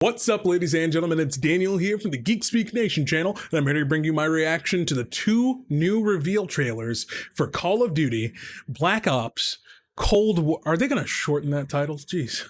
What's up, ladies and gentlemen? It's Daniel here from the GeekSpeakNation channel, and I'm here to bring you my reaction to the two new reveal trailers for Call of Duty Black Ops Cold War. Are they going to shorten that title? Jeez.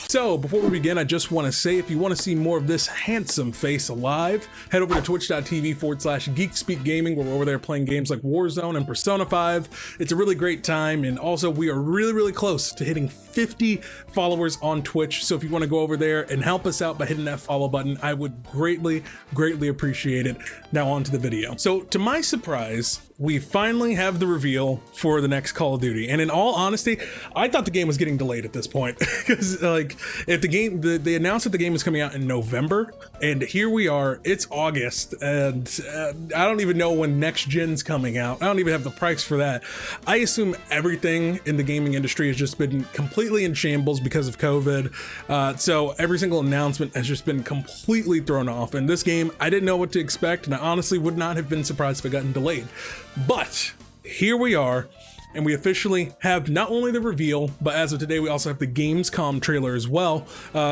So, before we begin, I just want to say, if you want to see more of this handsome face alive, head over to twitch.tv/GeekSpeakGaming, where we're over there playing games like Warzone and Persona 5. It's a really great time, and also we are really close to hitting 50 followers on Twitch, so if you want to go over there and help us out by hitting that follow button, I would greatly appreciate it. Now on to the video. So, to my surprise, we finally have the reveal for the next Call of Duty, and in all honesty, I thought the game was getting delayed at this point, because like, if the game, they announced that the game is coming out in November, and here we are, it's August, and I don't even know when next gen's coming out. I don't even have the price for that. I assume everything in the gaming industry has just been completely in shambles because of COVID, so every single announcement has just been completely thrown off, and this game, I didn't know what to expect, and I honestly would not have been surprised if it gotten delayed. But here we are, and we officially have not only the reveal, but as of today, we also have the Gamescom trailer as well,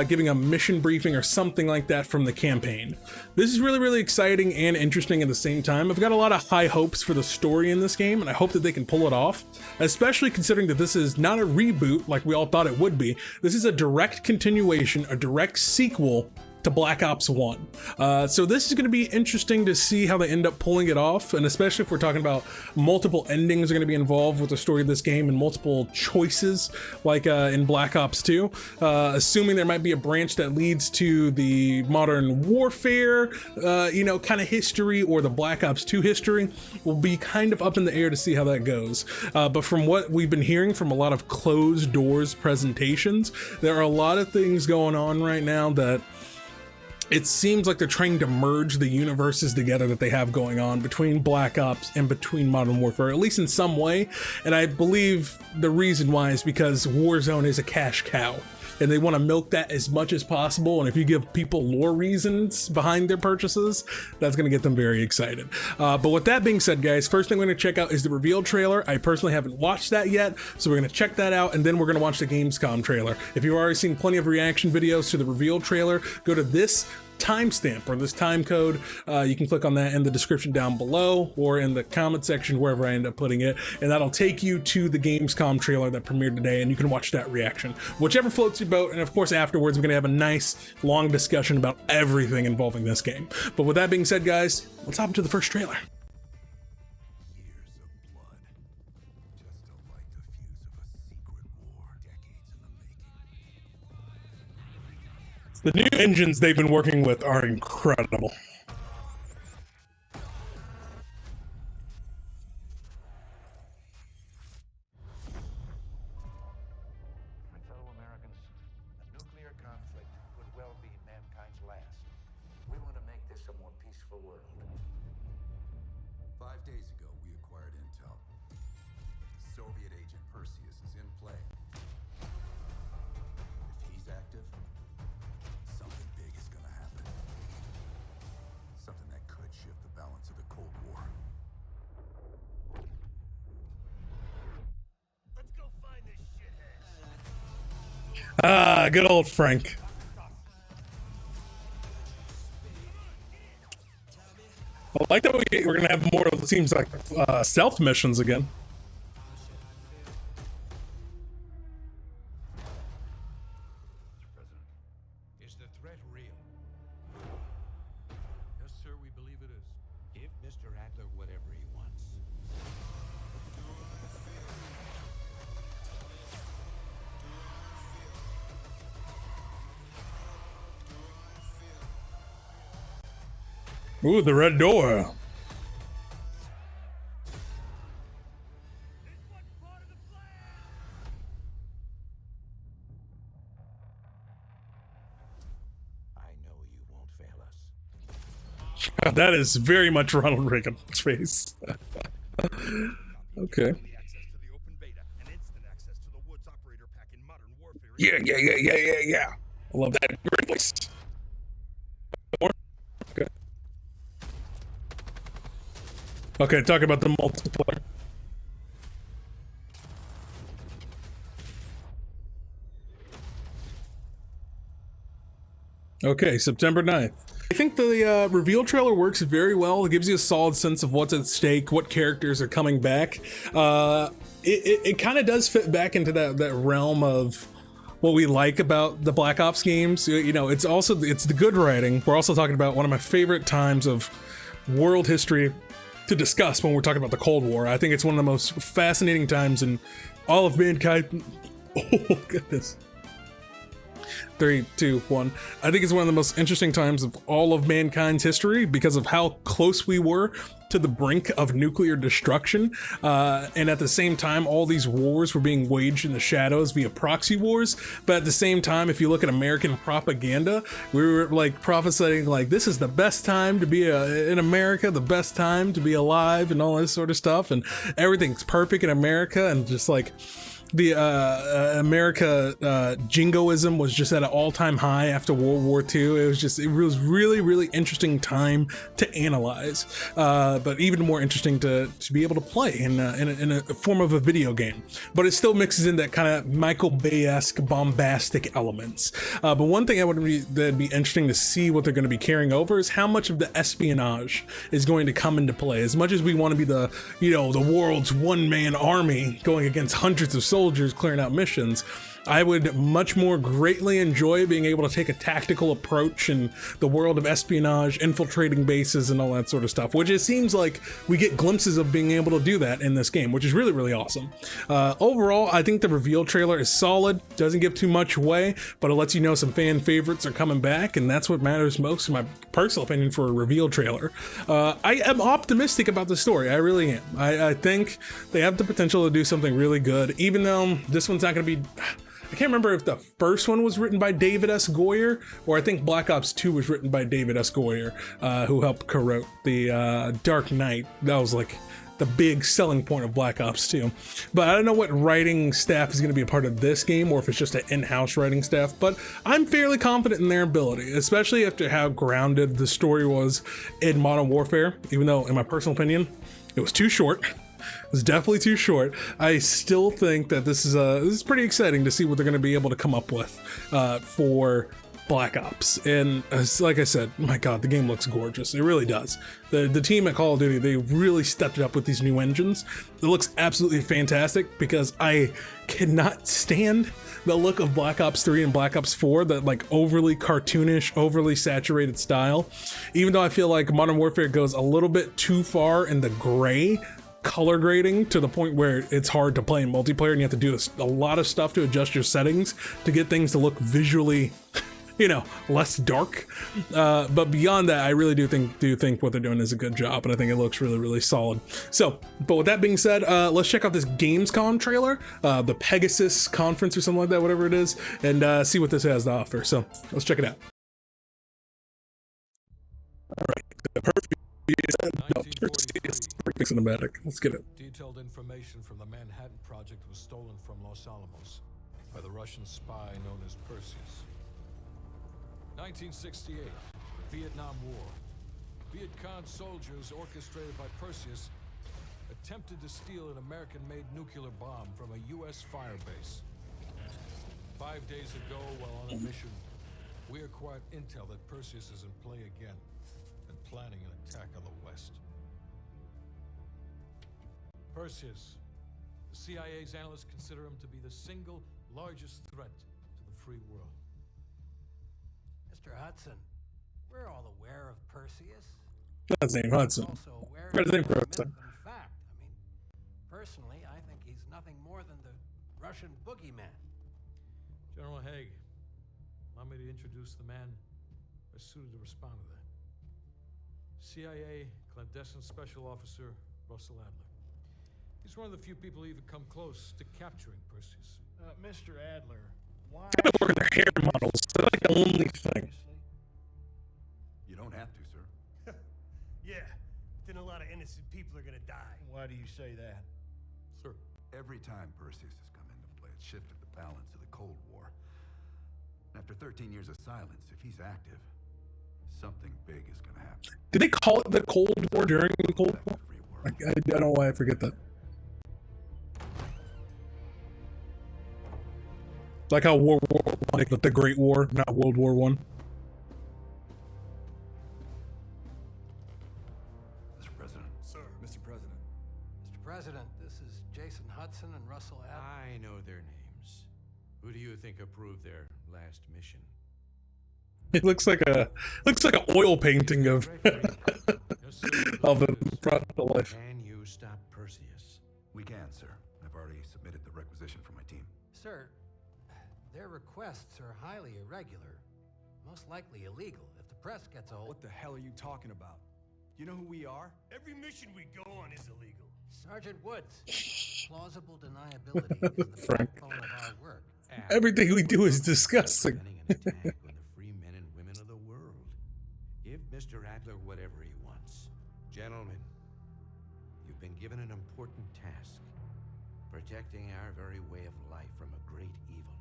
giving a mission briefing or something like that from the campaign. This is really exciting and interesting at the same time. I've got a lot of high hopes for the story in this game, and I hope that they can pull it off, especially considering that this is not a reboot like we all thought it would be. This is a direct continuation, a direct sequel to Black Ops 1. So this is going to be interesting to see how they end up pulling it off, and especially if we're talking about multiple endings are going to be involved with the story of this game and multiple choices like in Black Ops 2. Assuming there might be a branch that leads to the Modern Warfare, kind of history, or the Black Ops 2 history, will be kind of up in the air to see how that goes. But from what we've been hearing from a lot of closed doors presentations, there are a lot of things going on right now that it seems like they're trying to merge the universes together that they have going on between Black Ops and between Modern Warfare, at least in some way. And I believe the reason why is because Warzone is a cash cow, and they want to milk that as much as possible. And if you give people lore reasons behind their purchases, that's going to get them very excited. But with that being said, guys, first thing we're going to check out is the reveal trailer. I personally haven't watched that yet, so we're going to check that out, and then we're going to watch the Gamescom trailer. If you've already seen plenty of reaction videos to the reveal trailer, go to this timestamp or this time code. You can click on that in the description down below or in the comment section, wherever I end up putting it, and that'll take you to the Gamescom trailer that premiered today, and you can watch that reaction, whichever floats your boat. And of course, afterwards, we're gonna have a nice long discussion about everything involving this game. But with that being said, guys, let's hop into the first trailer. The new engines they've been working with are incredible. My fellow Americans, a nuclear conflict could well be mankind's last. We want to make this a more peaceful world. 5 days ago, we acquired intel. The Soviet agent Perseus is in play. If he's active, something big is gonna happen. Something that could shift the balance of the Cold War. Let's go find this shithead. Ah, good old Frank. I like that we're gonna have more of, it seems like, stealth missions again. Is the threat real? Yes, sir, we believe it is. Give Mr. Adler whatever he wants. Ooh, the red door. That is very much Ronald Reagan's face. Okay. Yeah. I love that great voice. More? Okay. Okay, talk about the multiplayer. Okay, September 9th. I think the reveal trailer works very well. It gives you a solid sense of what's at stake, what characters are coming back. It kind of does fit back into that realm of what we like about the Black Ops games. You know, it's the good writing. We're also talking about one of my favorite times of world history to discuss when we're talking about the Cold War. I think it's one of the most fascinating times in all of mankind. Oh, goodness. 3, 2, 1. I think it's one of the most interesting times of all of mankind's history because of how close we were to the brink of nuclear destruction. And at the same time, all these wars were being waged in the shadows via proxy wars. But at the same time, if you look at American propaganda, we were like prophesying like this is the best time to be in America, the best time to be alive and all this sort of stuff. And everything's perfect in America, and just like the jingoism was just at an all-time high after World War II. It was really interesting time to analyze, but even more interesting to be able to play in a form of a video game. But it still mixes in that kind of Michael Bay-esque bombastic elements. But one thing that'd be interesting to see what they're going to be carrying over is how much of the espionage is going to come into play. As much as we want to be the world's one-man army going against hundreds of soldiers clearing out missions, I would much more greatly enjoy being able to take a tactical approach in the world of espionage, infiltrating bases and all that sort of stuff, which it seems like we get glimpses of being able to do that in this game, which is really awesome. Overall, I think the reveal trailer is solid, doesn't give too much away, but it lets you know some fan favorites are coming back, and that's what matters most in my personal opinion for a reveal trailer. I am optimistic about the story, I really am. I think they have the potential to do something really good, even though this one's not going to be... I can't remember if the first one was written by David S. Goyer, or I think Black Ops 2 was written by David S. Goyer, who helped co-wrote the Dark Knight. That was like the big selling point of Black Ops 2. But I don't know what writing staff is going to be a part of this game, or if it's just an in-house writing staff, but I'm fairly confident in their ability, especially after how grounded the story was in Modern Warfare, even though, in my personal opinion, it was too short. It's definitely too short. I still think that this is pretty exciting to see what they're going to be able to come up with for Black Ops. And like I said, my God, the game looks gorgeous. It really does. The team at Call of Duty, they really stepped it up with these new engines. It looks absolutely fantastic because I cannot stand the look of Black Ops 3 and Black Ops 4, that like overly cartoonish, overly saturated style. Even though I feel like Modern Warfare goes a little bit too far in the gray color grading to the point where it's hard to play in multiplayer, and you have to do a lot of stuff to adjust your settings to get things to look visually less dark. But beyond that, I really do think what they're doing is a good job, and I think it looks really solid. So, but with that being said, let's check out this Gamescom trailer, the Pegasus conference or something like that, whatever it is, and see what this has to offer. So let's check it out. All right, the Perseus Briefing Cinematic. Let's get it. Detailed information from the Manhattan Project was stolen from Los Alamos by the Russian spy known as Perseus. 1968, Vietnam War. Viet Cong soldiers orchestrated by Perseus attempted to steal an American-made nuclear bomb from a U.S. firebase. 5 days ago, while on a mission, we acquired intel that Perseus is in play again and planning an attack on the West. Perseus, the CIA's analysts consider him to be the single largest threat to the free world. Mr. Hudson, we're all aware of Perseus. That's named Hudson. Also aware Where's of the name for the Hudson? fact. I mean, personally, I think he's nothing more than the Russian boogeyman. General Haig, allow me to introduce the man best suited to respond to that. CIA clandestine special officer Russell Adler. He's one of the few people who even come close to capturing Perseus. Mr. Adler, why? Kind of working their hair models. They're like the only thing. You don't have to, sir. Why do you say that? Sir. Every time Perseus has come into play, it's shifted the balance of the Cold War. After 13 years of silence, if he's active, something big is gonna happen. Did they call it the Cold War during the Cold War? Every I world. don't know why I forget that. Like how World War I, like the Great War, not World War One. Mr. President. Sir. Mr. President. Mr. President, this is Jason Hudson and Russell I know their names. Who do you think approved their last mission? It looks like an oil painting of of the product of life. Can you stop Perseus? We can, sir. I've already submitted the requisition for my team. Sir, their requests are highly irregular, most likely illegal. If the press gets a hold... What the hell are you talking about? You know who we are? Every mission we go on is illegal. Sergeant Woods, plausible deniability is the Frank. backbone of our work. Everything we do is disgusting. Planning an attack on the free men and women of the world. Give Mr. Adler whatever he wants. Gentlemen, you've been given an important task. Protecting our very way of life from a great evil.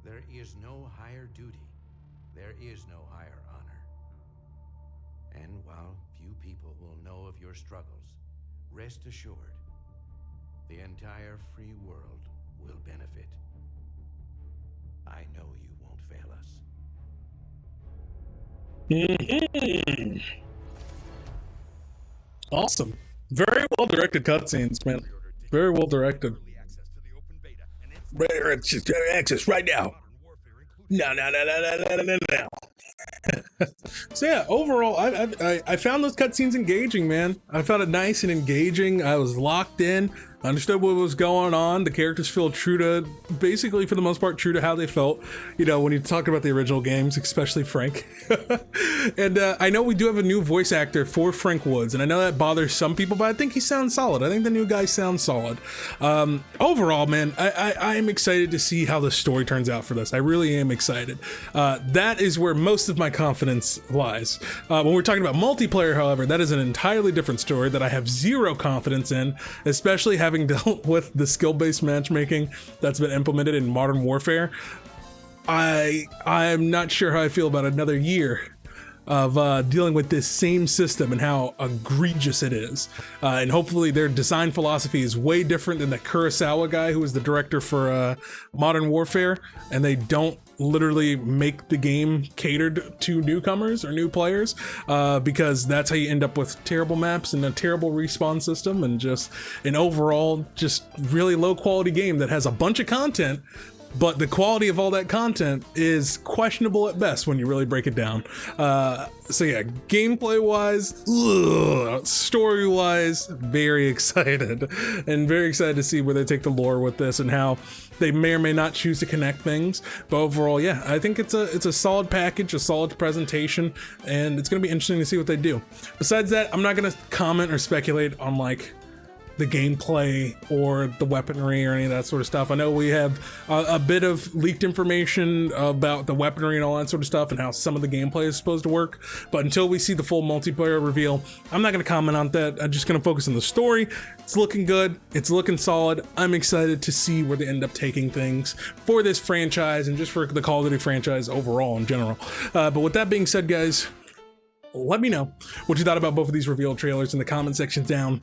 There is no higher duty. There is no higher honor. And while few people will know of your struggles, rest assured, the entire free world will benefit. I know you won't fail us. Awesome. Very well directed cutscenes, man. Very well directed. Access right now. No. So yeah, overall, I found those cutscenes engaging, man. I found it nice and engaging. I was locked in, understood what was going on. The characters feel true to, basically for the most part, true to how they felt, you know, when you talk about the original games, especially Frank. And I know we do have a new voice actor for Frank Woods, and I know that bothers some people, but I think he sounds solid. I think the new guy sounds solid. Overall, man, I am excited to see how the story turns out for this. I really am excited. That is where most of my confidence lies. When we're talking about multiplayer, however, that is an entirely different story that I have zero confidence in, especially having dealt with the skill-based matchmaking that's been implemented in Modern Warfare. I'm not sure how I feel about another year of dealing with this same system and how egregious it is. And hopefully their design philosophy is way different than the Kurosawa guy who was the director for Modern Warfare, and they don't literally make the game catered to newcomers or new players, because that's how you end up with terrible maps and a terrible respawn system and just an overall just really low quality game that has a bunch of content, but the quality of all that content is questionable at best when you really break it down. So yeah, gameplay wise, story wise, very excited and very excited to see where they take the lore with this and how they may or may not choose to connect things. But overall, yeah, I think it's a solid package, a solid presentation, and it's gonna be interesting to see what they do. Besides that, I'm not gonna comment or speculate on like the gameplay or the weaponry or any of that sort of stuff. I know we have a bit of leaked information about the weaponry and all that sort of stuff and how some of the gameplay is supposed to work, but until we see the full multiplayer reveal, I'm not going to comment on that. I'm just going to focus on the story. It's looking good. It's looking solid. I'm excited to see where they end up taking things for this franchise and just for the Call of Duty franchise overall in general. But with that being said, guys, let me know what you thought about both of these reveal trailers in the comment section down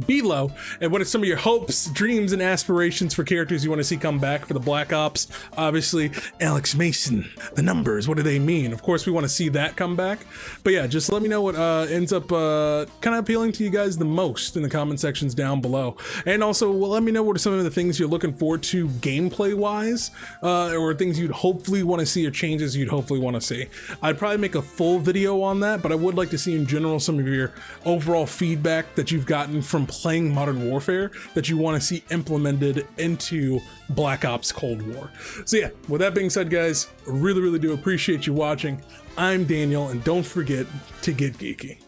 below, and what are some of your hopes, dreams, and aspirations for characters you want to see come back for the Black Ops. Obviously, Alex Mason, the numbers, what do they mean? Of course, we want to see that come back. But yeah, just let me know what ends up kind of appealing to you guys the most in the comment sections down below. And also, let me know what are some of the things you're looking forward to gameplay-wise, or things you'd hopefully want to see or changes you'd hopefully want to see. I'd probably make a full video on that, but I would like to see in general some of your overall feedback that you've gotten from playing Modern Warfare that you want to see implemented into Black Ops Cold War. So yeah, with that being said, guys, really do appreciate you watching. I'm Daniel, and don't forget to get geeky.